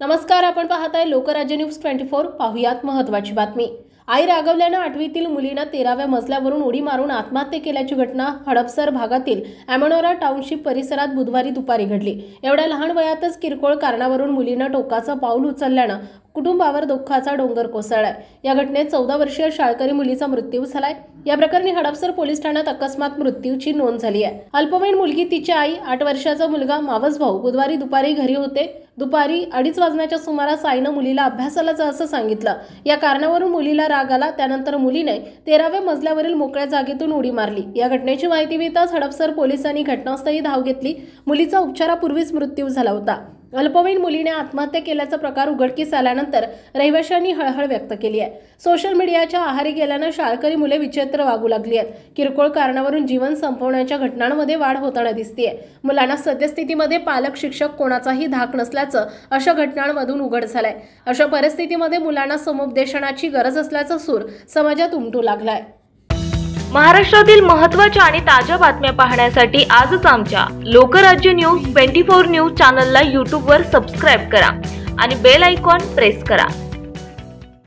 नमस्कार, आपण पाहताय लोकराज्य न्यूज 24। पाहुयात महत्त्वाची बातमी। आई रागवल्याने 8वीतील मुलीने 13व्या मजल्यावरून उडी मारून आत्महत्या केल्याची घटना हडपसर भागातील अमनोरा टाउनशिप परिसरात बुधवारी दुपारी घडली। एवढ्या लहान वयातच किरकोळ कारणावरून मुलीने टोकाचं पाऊल उचलल्याने कुटुंबावर दुःखाचा डोंगर कोसळलाय। या घटनेत 14 वर्षीय शाळकरी मुलीचा मृत्यू झालाय। या प्रकरणी हडपसर पोलीस ठाण्यात अकस्मात मृत्यूची नोंद झाली आहे। अल्पवयीन मुलगी, तिची आई, 8 वर्षाचा मुलगा, मावस भाऊ बुधवारी दुपारी घरी होते। दुपारी 2:30 वाजण्याच्या सुमारास आईने मुलीला अभ्यासाला जा असं सांगितलं। या कारणावरून मुलीला राग आला। त्यानंतर मुलीने 13व्या मजल्यावरील मोकळ्या जागेतून उडी मारली। या घटनेची माहिती मिळताच हडपसर पोलिसांनी घटनास्थळी धाव घेतली। मुलीचा उपचारापूर्वीच मृत्यू झाला होता। अल्पवयीन मुलीने आत्महत्या केल्याचा प्रकार उघडकीस आल्यानंतर रहिवाशांनी हळहळ व्यक्त केली आहे। सोशल मीडियाच्या आहारी गेल्याने शाळकरी मुले विचित्र वागू लागली आहेत। किरकोळ कारणावरून जीवन संपवण्याच्या घटनांमध्ये वाढ होताना दिसतेय। मुलांना सद्यस्थितीमध्ये पालक, शिक्षक कोणाचाही धाक नसल्याचं अशा घटनांमधून उघड झालंय। अशा परिस्थितीमध्ये मुलांना समुपदेशनाची गरज असल्याचा सूर समाजात उमटू लागलाय। महाराष्ट्रातील महत्त्वाच्या आणि ताज्या बातम्या पाहण्यासाठी आजच आमच्या लोकराज्य न्यूज 24 न्यूज चॅनलला YouTube वर सबस्क्राइब करा आणि बेल आयकॉन प्रेस करा।